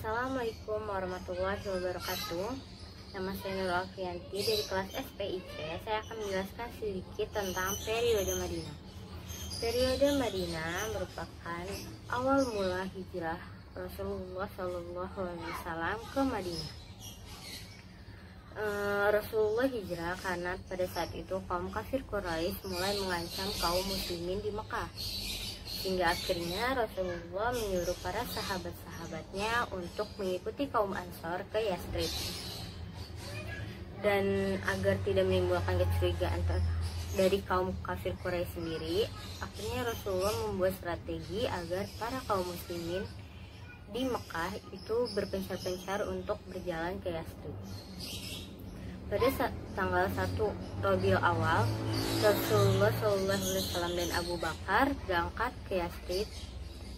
Assalamualaikum warahmatullahi wabarakatuh. Nama saya Nur Alfianti dari kelas SPIC. Saya akan menjelaskan sedikit tentang periode Madinah. Periode Madinah merupakan awal mula hijrah Rasulullah SAW ke Madinah. Rasulullah hijrah karena pada saat itu kaum kafir Quraisy mulai mengancam kaum muslimin di Mekah. Hingga akhirnya Rasulullah menyuruh para sahabat-sahabatnya untuk mengikuti kaum Ansor ke Yathrib. Dan agar tidak menimbulkan kecurigaan dari kaum kafir Quraisy sendiri, akhirnya Rasulullah membuat strategi agar para kaum muslimin di Mekah itu berpencar-pencar untuk berjalan ke Yathrib. Pada tanggal 1 Rabiul Awal, Rasulullah SAW dan Abu Bakar berangkat ke Yathrib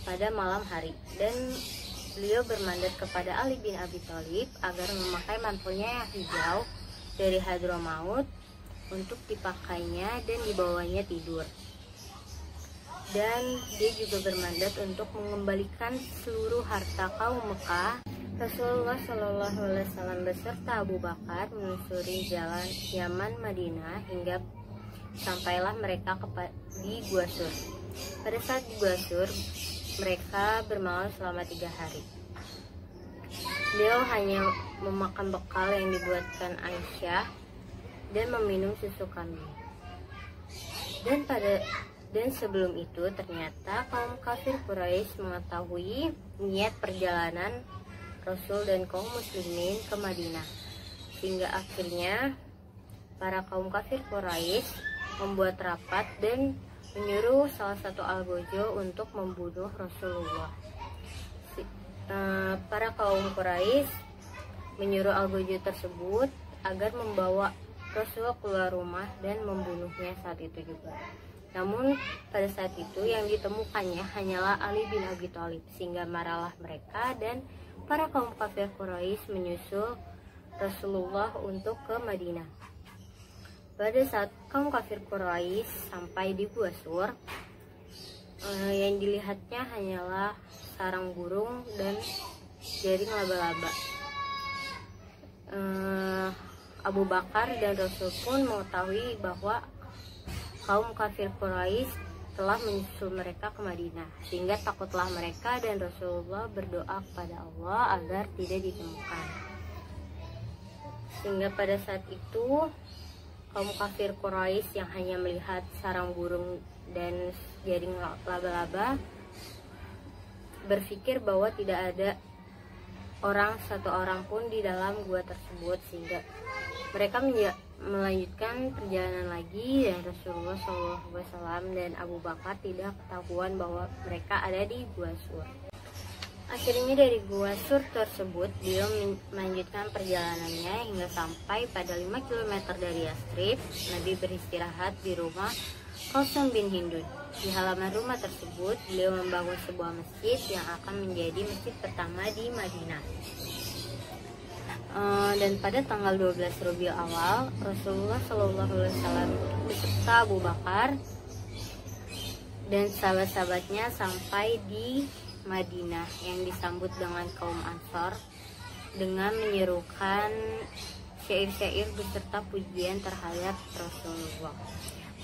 pada malam hari, dan beliau bermandat kepada Ali bin Abi Thalib agar memakai mantelnya yang hijau dari Hadramaut untuk dipakainya dan dibawanya tidur. Dan dia juga bermandat untuk mengembalikan seluruh harta kaum Mekah. Rasulullah SAW beserta Abu Bakar menyusuri jalan Yaman Madinah hingga sampailah mereka di Gua Sur. Pada saat di Gua Sur, mereka bermalam selama 3 hari. Beliau hanya memakan bekal yang dibuatkan Aisyah dan meminum susu kambing. Dan sebelum itu ternyata kaum kafir Quraisy mengetahui niat perjalanan Rasul dan kaum muslimin ke Madinah, sehingga akhirnya para kaum kafir Quraisy membuat rapat dan menyuruh salah satu algojo untuk membunuh Rasulullah. Para kaum Quraisy menyuruh algojo tersebut agar membawa Rasulullah keluar rumah dan membunuhnya saat itu juga. Namun pada saat itu yang ditemukannya hanyalah Ali bin Abi Thalib, sehingga marahlah mereka dan para kaum kafir Quraisy menyusul Rasulullah untuk ke Madinah. Pada saat kaum kafir Quraisy sampai di Gua Sur, yang dilihatnya hanyalah sarang burung dan jaring laba-laba. Abu Bakar dan Rasul pun mengetahui bahwa kaum kafir Quraisy telah menyusul mereka ke Madinah, sehingga takutlah mereka dan Rasulullah berdoa kepada Allah agar tidak ditemukan. Sehingga pada saat itu kaum kafir Quraisy yang hanya melihat sarang burung dan jaring laba-laba berpikir bahwa tidak ada satu orang pun di dalam gua tersebut, sehingga mereka melanjutkan perjalanan lagi, dan Rasulullah SAW dan Abu Bakar tidak ketahuan bahwa mereka ada di Gua Sur. Akhirnya dari Gua Sur tersebut beliau melanjutkan perjalanannya hingga sampai pada 5 km dari Yathrib. Nabi beristirahat di rumah Qasim bin Hindun. Di halaman rumah tersebut beliau membangun sebuah masjid yang akan menjadi masjid pertama di Madinah. Dan pada tanggal 12 Rabiul Awal, Rasulullah SAW beserta Abu Bakar dan sahabat-sahabatnya sampai di Madinah yang disambut dengan kaum Ansor dengan menyerukan syair-syair beserta pujian terhadap Rasulullah.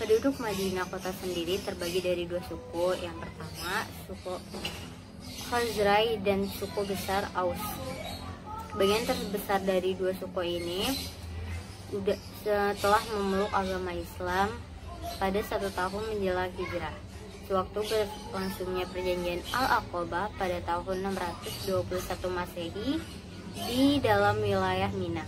Penduduk Madinah kota sendiri terbagi dari 2 suku. Yang pertama, suku Khazraj dan suku besar Aus. Bagian terbesar dari 2 suku ini setelah memeluk agama Islam pada 1 tahun menjelang hijrah, sewaktu berlangsungnya perjanjian Al-Aqabah pada tahun 621 Masehi di dalam wilayah Mina.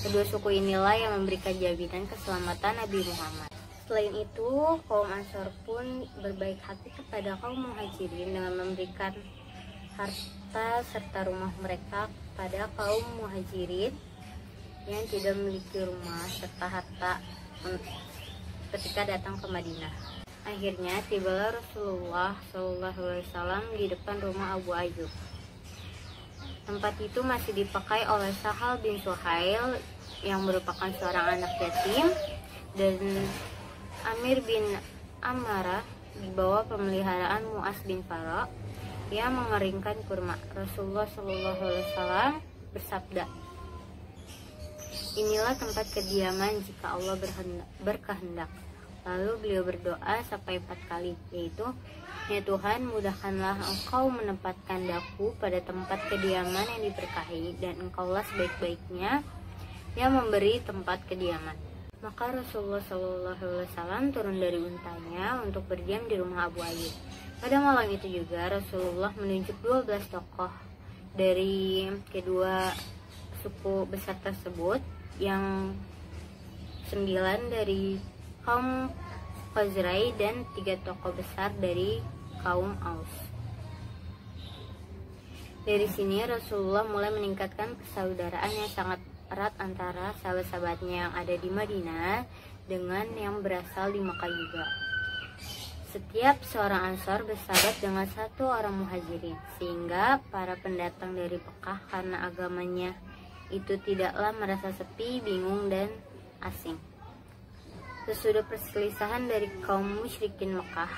Kedua suku inilah yang memberikan jaminan keselamatan Nabi Muhammad. Selain itu, kaum Ansor pun berbaik hati kepada kaum Muhajirin dengan memberikan harta serta rumah mereka pada kaum Muhajirin yang tidak memiliki rumah serta harta ketika datang ke Madinah. Akhirnya tibalah Rasulullah SAW di depan rumah Abu Ayyub. Tempat itu masih dipakai oleh Sahal bin Suhail yang merupakan seorang anak yatim, dan Amir bin Ammarah di bawah pemeliharaan Mu'az bin Farah. yang mengeringkan kurma. Rasulullah SAW bersabda, inilah tempat kediaman jika Allah berkehendak. Lalu beliau berdoa sampai 4 kali, yaitu, ya Tuhan, mudahkanlah Engkau menempatkan daku pada tempat kediaman yang diberkahi, dan Engkaulah sebaik-baiknya yang memberi tempat kediaman. Maka Rasulullah SAW turun dari untanya untuk berdiam di rumah Abu Ayyub. Pada malam itu juga Rasulullah menunjuk 12 tokoh dari kedua suku besar tersebut, yang 9 dari kaum Khazraj dan 3 tokoh besar dari kaum Aus. Dari sini Rasulullah mulai meningkatkan persaudaraan yang sangat erat antara sahabat-sahabatnya yang ada di Madinah dengan yang berasal di Makkah juga. Setiap seorang Ansor bersahabat dengan satu orang Muhajirin, sehingga para pendatang dari Mekah karena agamanya itu tidaklah merasa sepi, bingung, dan asing. Sesudah perselisihan dari kaum musyrikin Mekah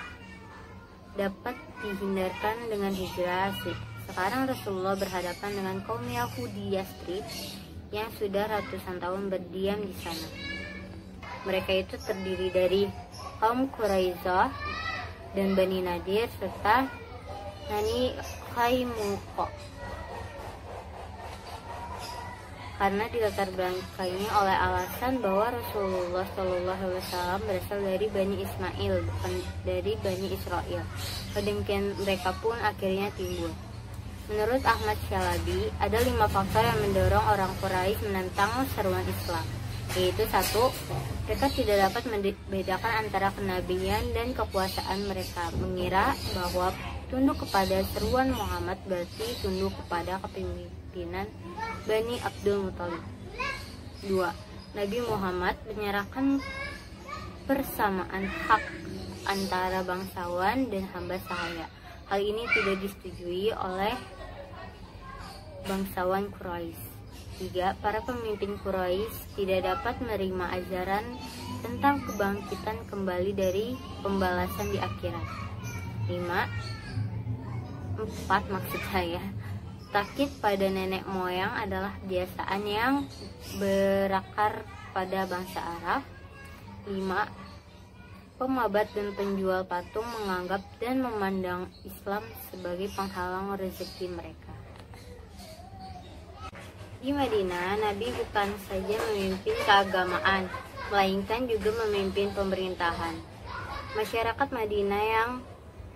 dapat dihindarkan dengan hijrah. Sekarang Rasulullah berhadapan dengan kaum Yahudi Yastrib yang sudah ratusan tahun berdiam di sana. Mereka itu terdiri dari kaum Quraisyah dan Bani Nadir serta Bani Qainuqa. Karena dilatar belakangi oleh alasan bahwa Rasulullah SAW berasal dari Bani Ismail, bukan dari Bani Israel. Demikian mereka pun akhirnya timbul. Menurut Ahmad Syalabi, ada 5 faktor yang mendorong orang Quraisy menentang seruan Islam, yaitu 1. Mereka tidak dapat membedakan antara kenabian dan kekuasaan. Mereka mengira bahwa tunduk kepada seruan Muhammad berarti tunduk kepada kepemimpinan Bani Abdul Muthalib. 2. Nabi Muhammad menyerahkan persamaan hak antara bangsawan dan hamba sahaya. Hal ini tidak disetujui oleh bangsawan Quraisy. 3. Para pemimpin Quraisy tidak dapat menerima ajaran tentang kebangkitan kembali dari pembalasan di akhirat. 4 maksud saya, takkit pada nenek moyang adalah kebiasaan yang berakar pada bangsa Arab. 5. Pemabat dan penjual patung menganggap dan memandang Islam sebagai penghalang rezeki mereka. Di Madinah, Nabi bukan saja memimpin keagamaan, melainkan juga memimpin pemerintahan. Masyarakat Madinah yang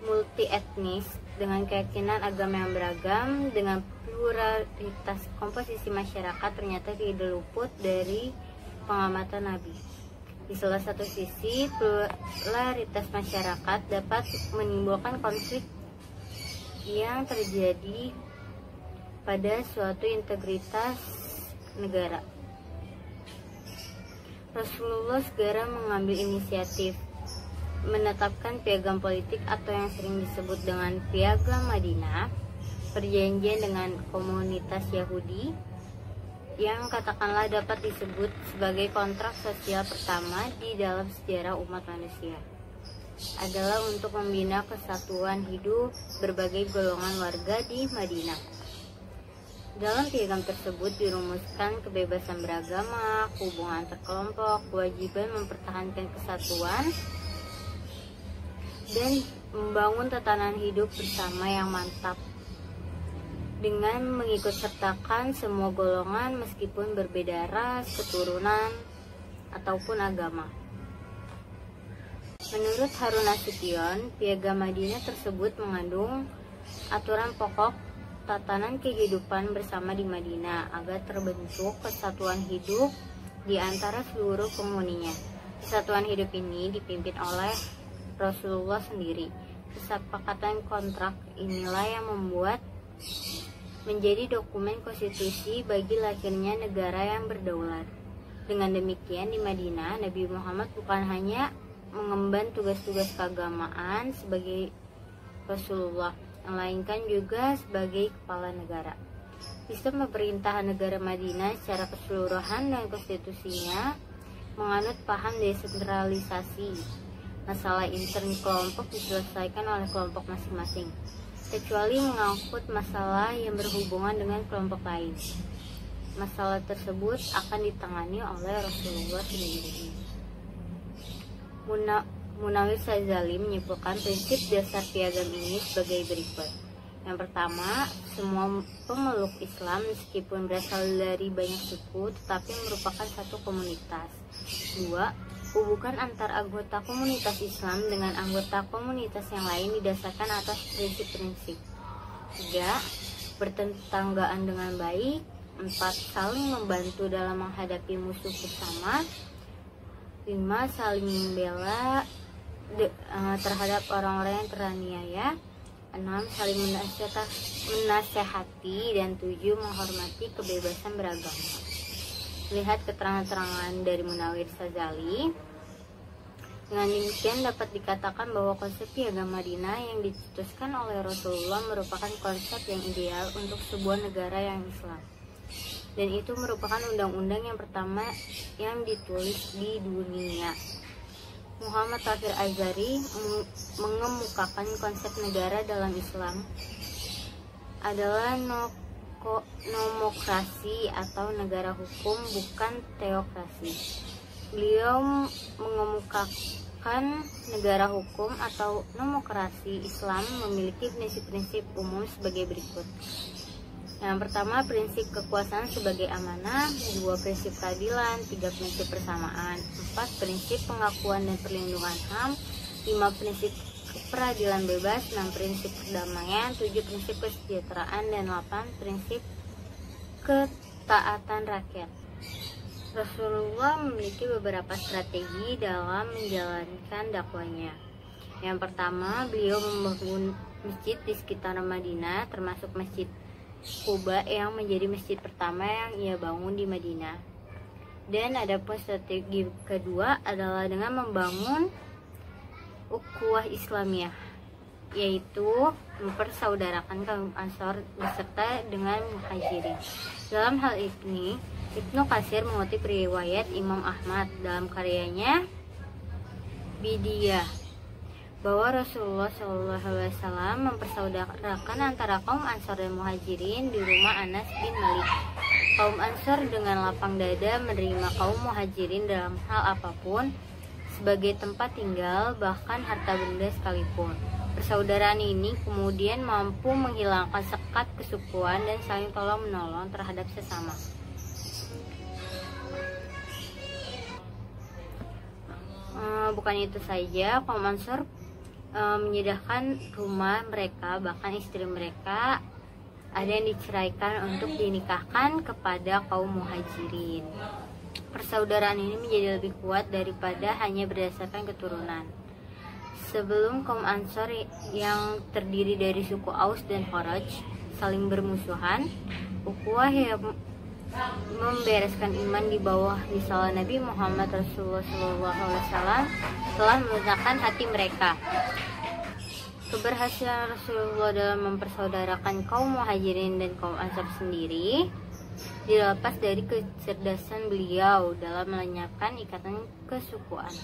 multi etnis dengan keyakinan agama yang beragam, dengan pluralitas komposisi masyarakat ternyata tidak luput dari pengamatan Nabi. Di salah satu sisi, pluralitas masyarakat dapat menimbulkan konflik yang terjadi pada suatu integritas negara. Rasulullah segera mengambil inisiatif menetapkan piagam politik atau yang sering disebut dengan Piagam Madinah, perjanjian dengan komunitas Yahudi yang katakanlah dapat disebut sebagai kontrak sosial pertama di dalam sejarah umat manusia, adalah untuk membina kesatuan hidup berbagai golongan warga di Madinah. Dalam piagam tersebut dirumuskan kebebasan beragama, hubungan antar kelompok, kewajiban mempertahankan kesatuan, dan membangun tatanan hidup bersama yang mantap dengan mengikutsertakan semua golongan meskipun berbeda ras, keturunan, ataupun agama. Menurut Harun Nasution, Piagam Madinah tersebut mengandung aturan pokok tatanan kehidupan bersama di Madinah agar terbentuk kesatuan hidup di antara seluruh penghuninya. Kesatuan hidup ini dipimpin oleh Rasulullah sendiri. Kesepakatan kontrak inilah yang membuat menjadi dokumen konstitusi bagi lahirnya negara yang berdaulat. Dengan demikian, di Madinah, Nabi Muhammad bukan hanya mengemban tugas-tugas keagamaan sebagai Rasulullah, melainkan juga sebagai kepala negara. Sistem pemerintahan negara Madinah secara keseluruhan dan konstitusinya menganut paham desentralisasi. Masalah intern kelompok diselesaikan oleh kelompok masing-masing. kecuali mengangkut masalah yang berhubungan dengan kelompok lain. Masalah tersebut akan ditangani oleh Rasulullah sendiri. Munawir Sazali menyimpulkan prinsip dasar piagam ini sebagai berikut. Yang pertama, semua pemeluk Islam meskipun berasal dari banyak suku tetapi merupakan satu komunitas. 2. Hubungan antar anggota komunitas Islam dengan anggota komunitas yang lain didasarkan atas prinsip-prinsip. 3. Bertetanggaan dengan baik. 4. Saling membantu dalam menghadapi musuh bersama. 5. Saling membela terhadap orang-orang yang teraniaya. 6. Saling menasehati. Dan 7. Menghormati kebebasan beragama. Lihat keterangan-keterangan dari Munawir Sazali. Dengan demikian dapat dikatakan bahwa konsep piagam Madinah yang dicetuskan oleh Rasulullah merupakan konsep yang ideal untuk sebuah negara yang Islam. Dan itu merupakan undang-undang yang pertama yang ditulis di dunia. Muhammad Tafir Azhari mengemukakan konsep negara dalam Islam adalah nomokrasi atau negara hukum, bukan teokrasi. Beliau mengemukakan negara hukum atau nomokrasi Islam memiliki prinsip-prinsip umum sebagai berikut. Yang pertama, prinsip kekuasaan sebagai amanah. 2. Prinsip keadilan. 3. Prinsip persamaan. 4. Prinsip pengakuan dan perlindungan HAM. 5. Prinsip peradilan bebas. 6. Prinsip perdamaian. 7. Prinsip kesejahteraan. Dan 8. Prinsip ketaatan rakyat. Rasulullah memiliki beberapa strategi dalam menjalankan dakwanya. Yang pertama, beliau membangun masjid di sekitar Madinah, termasuk Masjid Quba yang menjadi masjid pertama yang ia bangun di Madinah. Dan adapun strategi kedua adalah dengan membangun ukhuwah Islamiyah, yaitu mempersaudarakan kaum Ansor beserta dengan Muhajirin. Dalam hal ini, Ibnu Katsir mengutip riwayat Imam Ahmad dalam karyanya Bidiyah bahwa Rasulullah SAW mempersaudarakan antara kaum Ansor dan Muhajirin di rumah Anas bin Malik. Kaum Ansor dengan lapang dada menerima kaum Muhajirin dalam hal apapun sebagai tempat tinggal, bahkan harta benda sekalipun. Persaudaraan ini kemudian mampu menghilangkan sekat kesukuan dan saling tolong-menolong terhadap sesama. Bukan itu saja, kaum Ansor menyediakan rumah mereka, bahkan istri mereka ada yang diceraikan untuk dinikahkan kepada kaum Muhajirin. Persaudaraan ini menjadi lebih kuat daripada hanya berdasarkan keturunan. Sebelum kaum Ansor yang terdiri dari suku Aus dan Khazraj saling bermusuhan, ukhuwah yang membereskan iman di bawah risalah Nabi Muhammad Rasulullah SAW telah melunakkan hati mereka. Keberhasilan Rasulullah dalam mempersaudarakan kaum Muhajirin dan kaum Ansar sendiri dilepas dari kecerdasan beliau dalam melenyapkan ikatan kesukuan.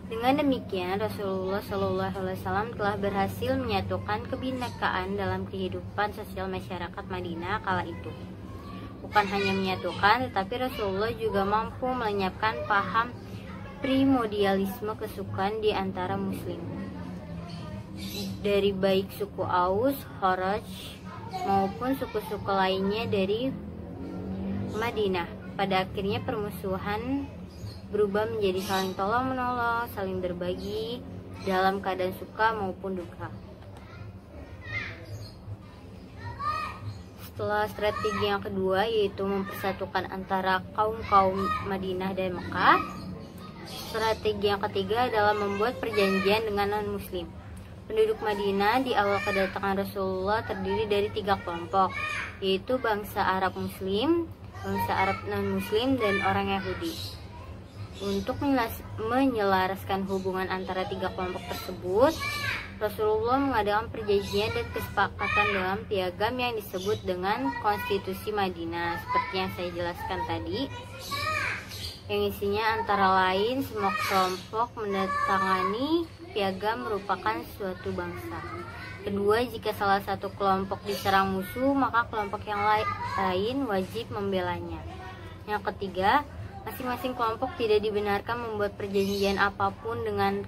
Dengan demikian, Rasulullah SAW telah berhasil menyatukan kebinekaan dalam kehidupan sosial masyarakat Madinah kala itu. Bukan hanya menyatukan, tetapi Rasulullah juga mampu melenyapkan paham primordialisme kesukuan di antara Muslim, dari baik suku Aus, Khazraj maupun suku-suku lainnya dari Madinah. Pada akhirnya permusuhan berubah menjadi saling tolong-menolong, saling berbagi dalam keadaan suka maupun duka. Setelah strategi yang kedua, yaitu mempersatukan antara kaum-kaum Madinah dan Mekah, strategi yang ketiga adalah membuat perjanjian dengan non-muslim. Penduduk Madinah di awal kedatangan Rasulullah terdiri dari 3 kelompok, yaitu bangsa Arab Muslim, bangsa Arab non-muslim, dan orang Yahudi. Untuk menyelaraskan hubungan antara 3 kelompok tersebut, Rasulullah mengadakan perjanjian dan kesepakatan dalam piagam yang disebut dengan Konstitusi Madinah, seperti yang saya jelaskan tadi, yang isinya antara lain semua kelompok menandatangani piagam merupakan suatu bangsa. Kedua, jika salah satu kelompok diserang musuh, maka kelompok yang lain wajib membelanya. Yang ketiga, masing-masing kelompok tidak dibenarkan membuat perjanjian apapun dengan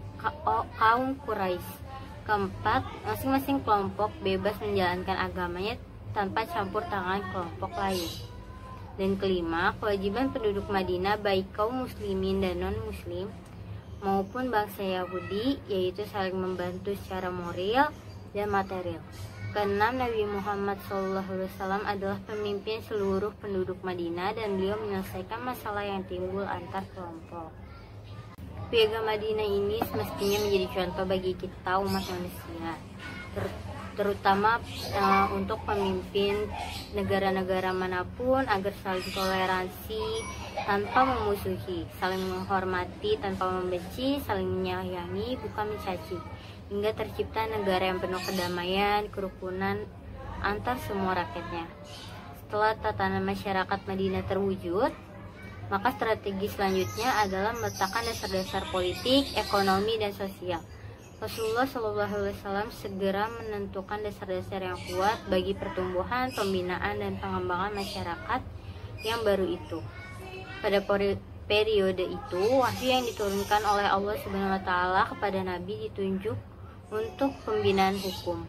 kaum Quraisy. Keempat, masing-masing kelompok bebas menjalankan agamanya tanpa campur tangan kelompok lain. Dan kelima, kewajiban penduduk Madinah baik kaum muslimin dan non-muslim maupun bangsa Yahudi, yaitu saling membantu secara moral dan material. Keenam, Nabi Muhammad SAW adalah pemimpin seluruh penduduk Madinah dan beliau menyelesaikan masalah yang timbul antar kelompok. Piagam Madinah ini semestinya menjadi contoh bagi kita umat manusia, terutama untuk pemimpin negara-negara manapun, agar saling toleransi tanpa memusuhi, saling menghormati tanpa membenci, saling menyayangi bukan mencaci, hingga tercipta negara yang penuh kedamaian, kerukunan antar semua rakyatnya. Setelah tatanan masyarakat Madinah terwujud, maka strategi selanjutnya adalah meletakkan dasar-dasar politik, ekonomi, dan sosial. Rasulullah SAW segera menentukan dasar-dasar yang kuat bagi pertumbuhan, pembinaan, dan pengembangan masyarakat yang baru itu. Pada periode itu, wahyu yang diturunkan oleh Allah SWT kepada Nabi ditunjuk untuk pembinaan hukum.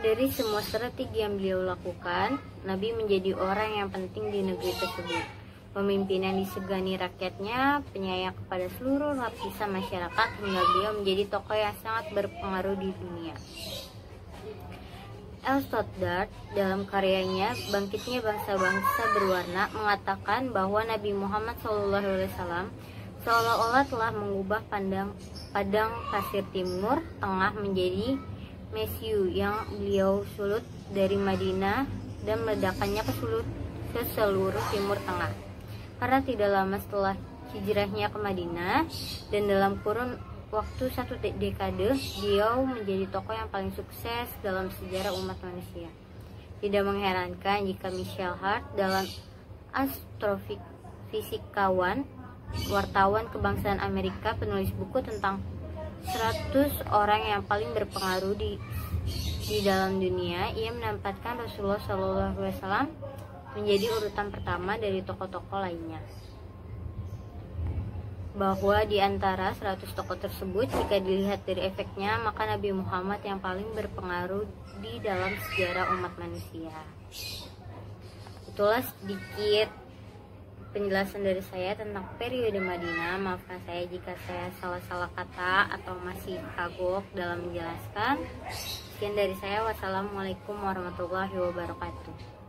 Dari semua strategi yang beliau lakukan, Nabi menjadi orang yang penting di negeri tersebut. Pemimpin yang disegani rakyatnya, penyayang kepada seluruh lapisan masyarakat, hingga beliau menjadi tokoh yang sangat berpengaruh di dunia. El Stoddard dalam karyanya Bangkitnya Bangsa-Bangsa Berwarna mengatakan bahwa Nabi Muhammad SAW seolah-olah telah mengubah padang pasir timur tengah menjadi mesiu yang beliau sulut dari Madinah dan meledakannya ke seluruh timur tengah. Karena tidak lama setelah hijrahnya ke Madinah dan dalam kurun waktu 1 dekade, beliau menjadi tokoh yang paling sukses dalam sejarah umat manusia. Tidak mengherankan jika Michael Hart dalam Astrofisikawan, wartawan kebangsaan Amerika, penulis buku tentang 100 orang yang paling berpengaruh di dalam dunia, ia menempatkan Rasulullah SAW menjadi urutan pertama dari tokoh-tokoh lainnya. Bahwa di antara 100 tokoh tersebut, jika dilihat dari efeknya, maka Nabi Muhammad yang paling berpengaruh di dalam sejarah umat manusia. Itulah sedikit penjelasan dari saya tentang periode Madinah. Maafkan saya jika saya salah-salah kata atau masih kagok dalam menjelaskan. Sekian dari saya. Wassalamualaikum warahmatullahi wabarakatuh.